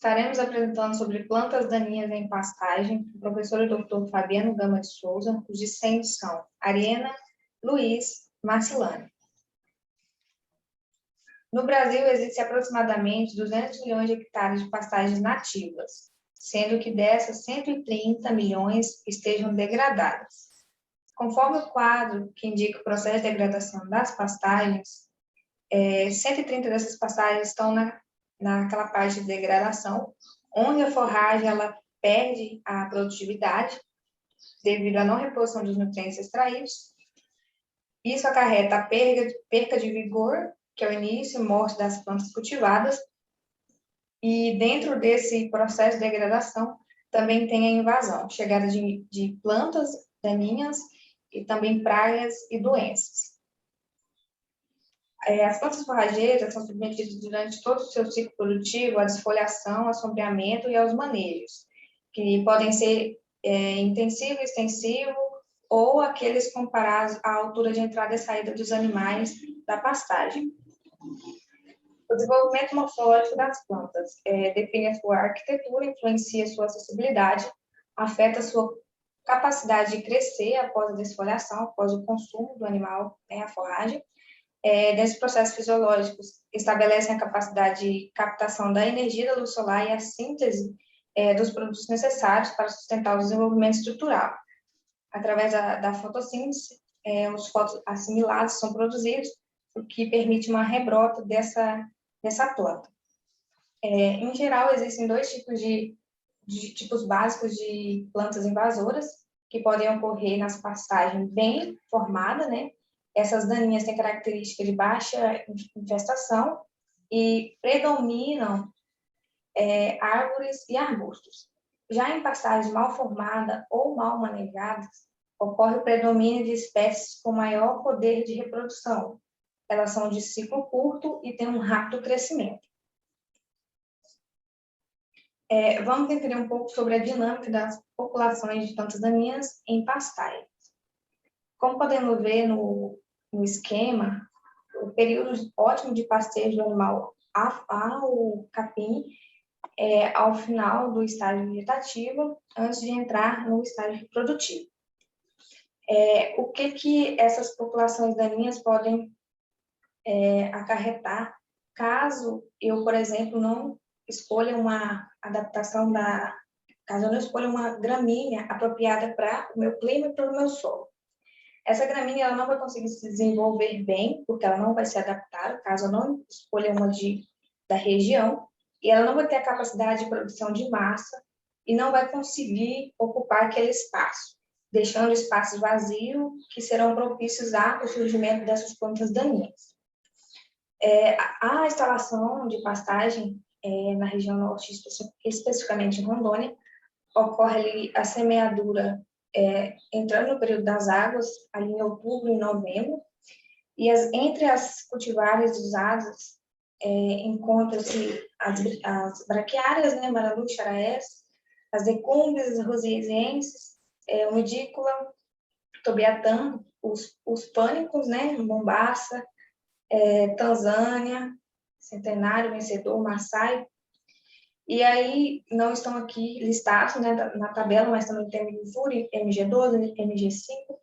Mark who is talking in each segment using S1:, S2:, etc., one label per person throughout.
S1: Estaremos apresentando sobre plantas daninhas em pastagem, o professor e doutor Fabiano Gama de Souza. Os discentes são Ariana, Luiz, Marcilane. No Brasil, existem aproximadamente 200 milhões de hectares de pastagens nativas, sendo que dessas, 130 milhões estejam degradadas. Conforme o quadro que indica o processo de degradação das pastagens, 130 dessas pastagens estão naquela parte de degradação, onde a forragem ela perde a produtividade devido à não reposição dos nutrientes extraídos. Isso acarreta a perca de vigor, que é o início e morte das plantas cultivadas. E dentro desse processo de degradação, também tem a invasão, chegada de plantas daninhas e também pragas e doenças. As plantas forrageiras são submetidas durante todo o seu ciclo produtivo à desfolhação, assombreamento e aos manejos, que podem ser intensivo, extensivo, ou aqueles comparados à altura de entrada e saída dos animais da pastagem. O desenvolvimento morfológico das plantas define a sua arquitetura, influencia a sua acessibilidade, afeta a sua capacidade de crescer após a desfolhação, após o consumo do animal, a forragem. Desses processos fisiológicos, estabelecem a capacidade de captação da energia da luz solar e a síntese dos produtos necessários para sustentar o desenvolvimento estrutural. Através da fotossíntese, os fotoassimilados são produzidos, o que permite uma rebrota dessa planta. Em geral, existem dois tipos básicos de plantas invasoras, que podem ocorrer nas pastagens bem formadas, né? Essas daninhas têm característica de baixa infestação e predominam árvores e arbustos. Já em pastagens mal formadas ou mal manejadas, ocorre o predomínio de espécies com maior poder de reprodução. Elas são de ciclo curto e têm um rápido crescimento. Vamos entender um pouco sobre a dinâmica das populações de plantas daninhas em pastagens. Como podemos ver no esquema, o período ótimo de pastejo do animal ao capim ao final do estágio vegetativo, antes de entrar no estágio reprodutivo. O que essas populações daninhas podem acarretar caso eu, por exemplo, não escolha uma adaptação caso eu não escolha uma gramínea apropriada para o meu clima e para o meu solo. Essa gramínea ela não vai conseguir se desenvolver bem, porque ela não vai se adaptar, caso eu não escolha uma da região, e ela não vai ter a capacidade de produção de massa e não vai conseguir ocupar aquele espaço, deixando espaços vazios que serão propícios ao surgimento dessas plantas daninhas. A instalação de pastagem na região norte, especificamente em Rondônia, ocorre ali a semeadura entrando no período das águas, ali em outubro e novembro, e entre as cultivares usadas encontram-se as braquiárias, né, Maranu, Charaés, as decúmbias, as rosienses, o medícula, tobiatã, os pânicos, né, Mombaça, Tanzânia, Centenário, Vencedor, Maasai. E aí, não estão aqui listados, né, na tabela, mas também tem MG-FURI, MG12, MG5,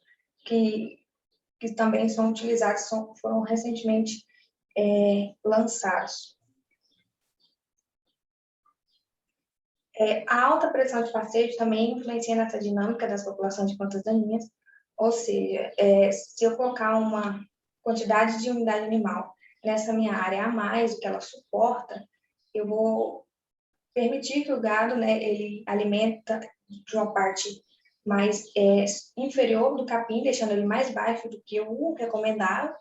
S1: que também são utilizados, foram recentemente lançados. A alta pressão de pastejo também influencia nessa dinâmica das populações de plantas daninhas, ou seja, se eu colocar uma quantidade de unidade animal nessa minha área a mais do que ela suporta, eu vou permitir que o gado, né, ele alimenta de uma parte mais inferior do capim, deixando ele mais baixo do que o recomendável,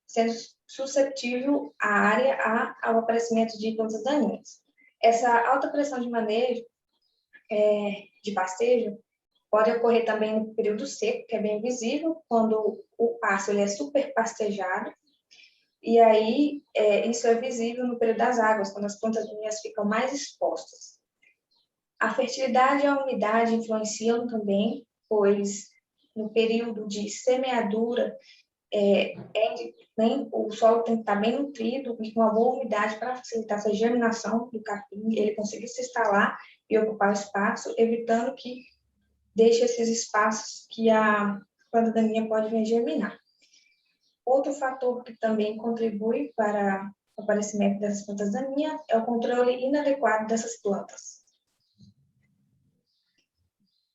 S1: sendo suscetível a área ao aparecimento de plantas daninhas. Essa alta pressão de manejo de pastejo pode ocorrer também no período seco, que é bem visível, quando o pasto ele é super pastejado, e aí isso é visível no período das águas, quando as plantas daninhas ficam mais expostas. A fertilidade e a umidade influenciam também, pois no período de semeadura o solo tem que estar bem nutrido e com uma boa umidade para facilitar essa germinação do capim, ele conseguir se instalar e ocupar o espaço, evitando que deixe esses espaços que a planta daninha pode vir germinar. Outro fator que também contribui para o aparecimento dessas plantas daninhas é o controle inadequado dessas plantas.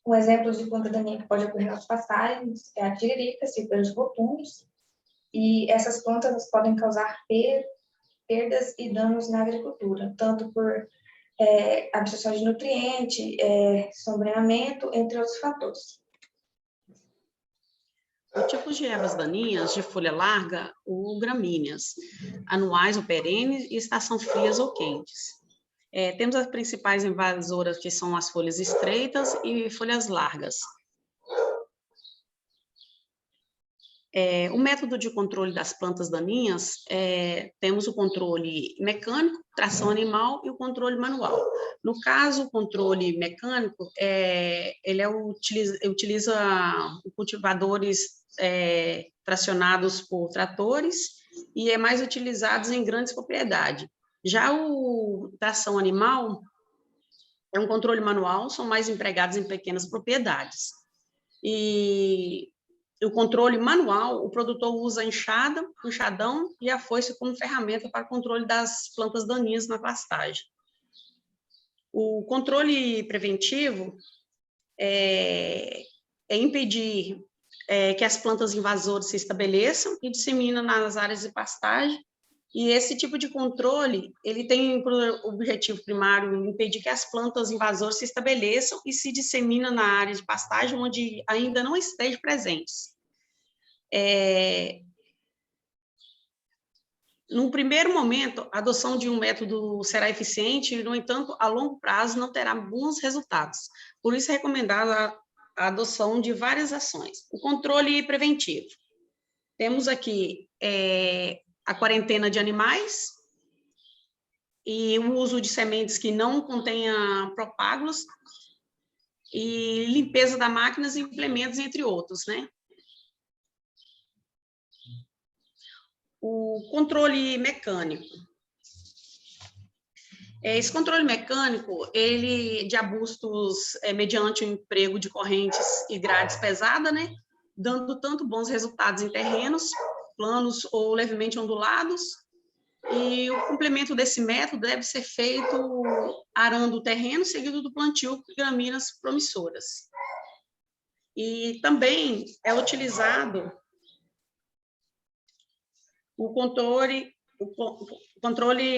S1: Um exemplo de planta daninha que pode ocorrer nas pastagens é a tiririca, ciperos rotundos, e essas plantas podem causar perdas e danos na agricultura, tanto por absorção de nutriente, sombreamento, entre outros fatores.
S2: O tipo de ervas daninhas de folha larga ou gramíneas, anuais ou perenes e estação frias ou quentes. Temos as principais invasoras, que são as folhas estreitas e folhas largas. O método de controle das plantas daninhas, temos o controle mecânico, tração animal e o controle manual. No caso, o controle mecânico, ele utiliza cultivadores tracionados por tratores e é mais utilizado em grandes propriedades. Já o tração animal é um controle manual, são mais empregados em pequenas propriedades. E o controle manual, o produtor usa a enxada, o enxadão e a foice como ferramenta para controle das plantas daninhas na pastagem. O controle preventivo é impedir que as plantas invasoras se estabeleçam e disseminam nas áreas de pastagem. E esse tipo de controle, ele tem por objetivo primário impedir que as plantas invasoras se estabeleçam e se disseminam na área de pastagem onde ainda não estejam presentes. No primeiro momento, a adoção de um método será eficiente, no entanto, a longo prazo não terá bons resultados. Por isso é recomendada a adoção de várias ações. O controle preventivo. Temos aqui a quarentena de animais e o uso de sementes que não contenham propágulos e limpeza das máquinas e implementos, entre outros, né? O controle mecânico. Esse controle mecânico, ele de arbustos, mediante o emprego de correntes e grades pesadas, né? Dando tanto bons resultados em terrenos planos ou levemente ondulados. E o complemento desse método deve ser feito arando o terreno, seguido do plantio de gramíneas promissoras. E também é utilizado o controle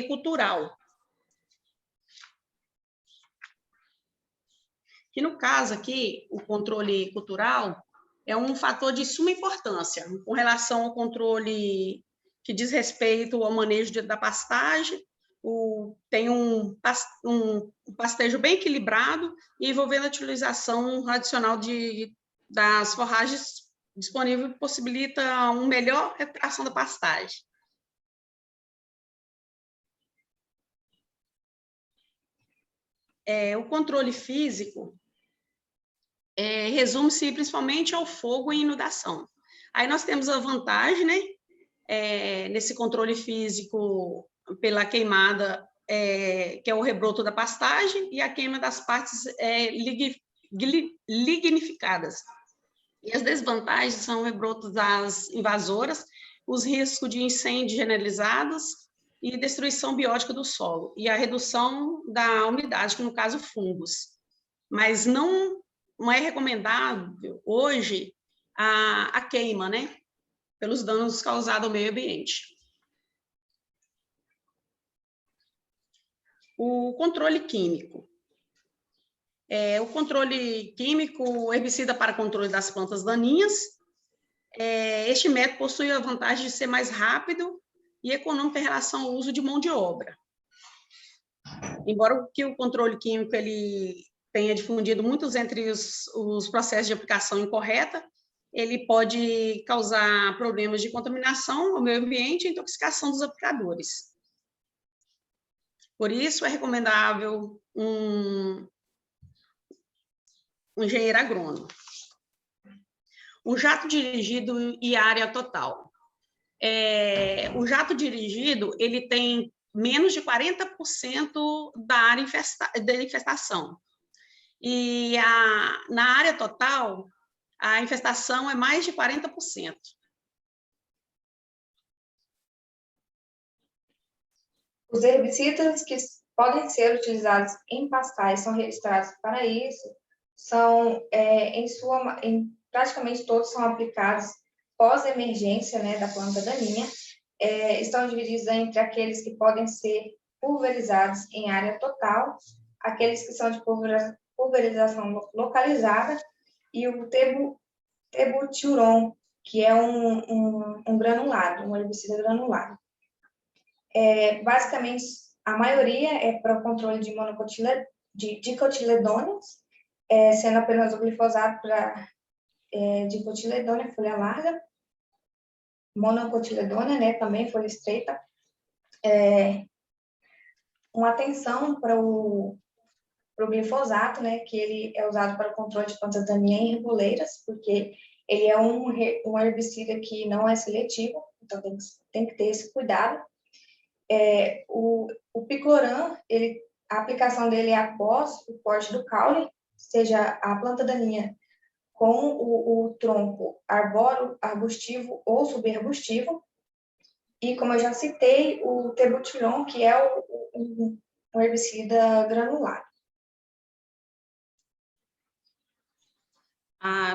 S2: cultural, que no caso aqui, o controle cultural é um fator de suma importância com relação ao controle que diz respeito ao manejo da pastagem, tem um pastejo bem equilibrado e envolvendo a utilização adicional das forragens disponíveis, possibilita uma melhor recuperação da pastagem. O controle físico resume-se principalmente ao fogo e inundação. Aí nós temos a vantagem, né, nesse controle físico pela queimada, que é o rebroto da pastagem, e a queima das partes lignificadas. E as desvantagens são o rebroto das invasoras, os riscos de incêndio generalizados e destruição biótica do solo, e a redução da umidade, que no caso fungos. Mas não é recomendável hoje a queima, né, pelos danos causados ao meio ambiente. O controle químico. O controle químico, herbicida para controle das plantas daninhas. Este método possui a vantagem de ser mais rápido e econômico em relação ao uso de mão de obra. Embora o controle químico ele tenha difundido muitos entre os processos de aplicação incorreta, ele pode causar problemas de contaminação ao meio ambiente e intoxicação dos aplicadores. Por isso, é recomendável um engenheiro agrônomo. O jato dirigido e área total. o jato dirigido, ele tem menos de 40% da área da infestação. E na área total, a infestação é mais de 40%.
S1: Os herbicidas que podem ser utilizados em pastais são registrados para isso, são, praticamente todos são aplicados pós-emergência, né, da planta daninha. Estão divididos entre aqueles que podem ser pulverizados em área total, aqueles que são de pulverização localizada, e o tebutyron, que é um granulado, um herbicida granulado. Basicamente, a maioria é para o controle de dicotiledôneos, sendo apenas o glifosato para dicotiledônea, folha larga, monocotiledônea, né, também folha estreita. Uma atenção para o glifosato, né, que ele é usado para o controle de plantas daninhas em reboleiras, porque ele é um herbicida que não é seletivo, então tem que ter esse cuidado. O picloram, a aplicação dele é após o corte do caule, seja a planta daninha com o tronco arbóreo, arbustivo ou subarbustivo. E, como eu já citei, o tebutyron, que é um herbicida granulado.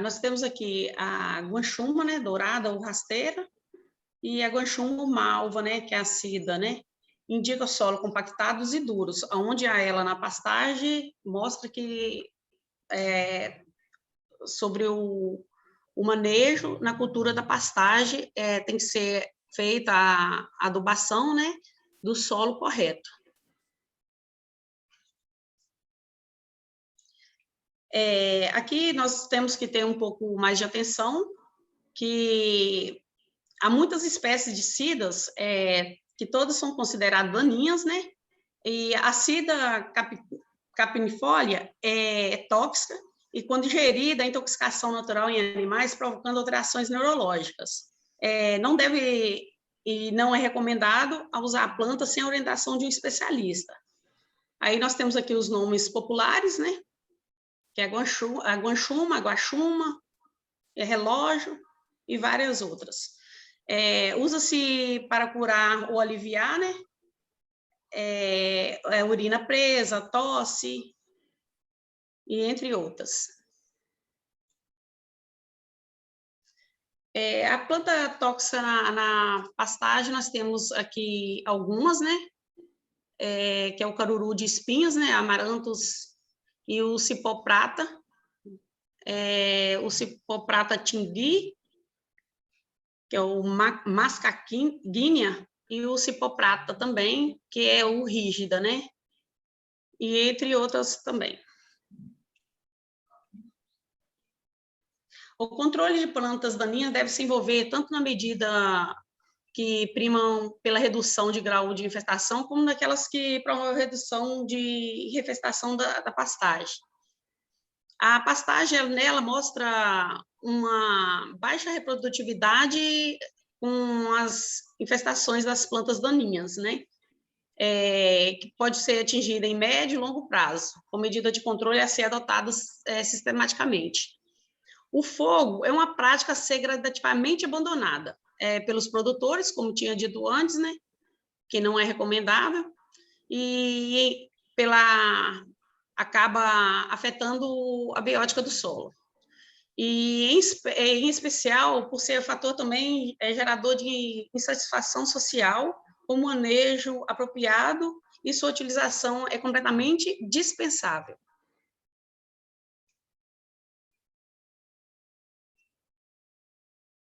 S2: Nós temos aqui a guanchuma, né, dourada ou rasteira, e a guanchuma malva, né, que é ácida, né, indica solo compactados e duros. Onde há ela na pastagem, mostra que sobre o manejo na cultura da pastagem tem que ser feita a adubação, né, do solo correto. Aqui nós temos que ter um pouco mais de atenção, que há muitas espécies de cidas que todas são consideradas daninhas, né? E a cida capinifolia é tóxica e, quando ingerida, a intoxicação natural em animais, provocando alterações neurológicas. Não deve e não é recomendado usar a planta sem a orientação de um especialista. Aí nós temos aqui os nomes populares, né? Que é a guanchuma, a guaxuma, relógio e várias outras. Usa-se para curar ou aliviar, né? Urina presa, tosse, e entre outras. A planta tóxica na pastagem, nós temos aqui algumas, né? Que é o caruru de espinhos, né? Amaranthus e o cipó prata. O cipó prata tingui, que é o mascaquinha, e o cipó prata também, que é o rígida, né? E entre outras também. O controle de plantas daninhas deve se envolver tanto na medida que primam pela redução de grau de infestação, como naquelas que promovem a redução de refestação da pastagem. A pastagem, nela, mostra uma baixa reprodutividade com as infestações das plantas daninhas, né? Que pode ser atingida em médio e longo prazo, com medida de controle a ser adotada sistematicamente. O fogo é uma prática a ser gradativamente abandonada pelos produtores, como tinha dito antes, né? Que não é recomendável, e acaba afetando a biótica do solo. E, em especial, por ser fator também gerador de insatisfação social, o manejo apropriado e sua utilização é completamente dispensável.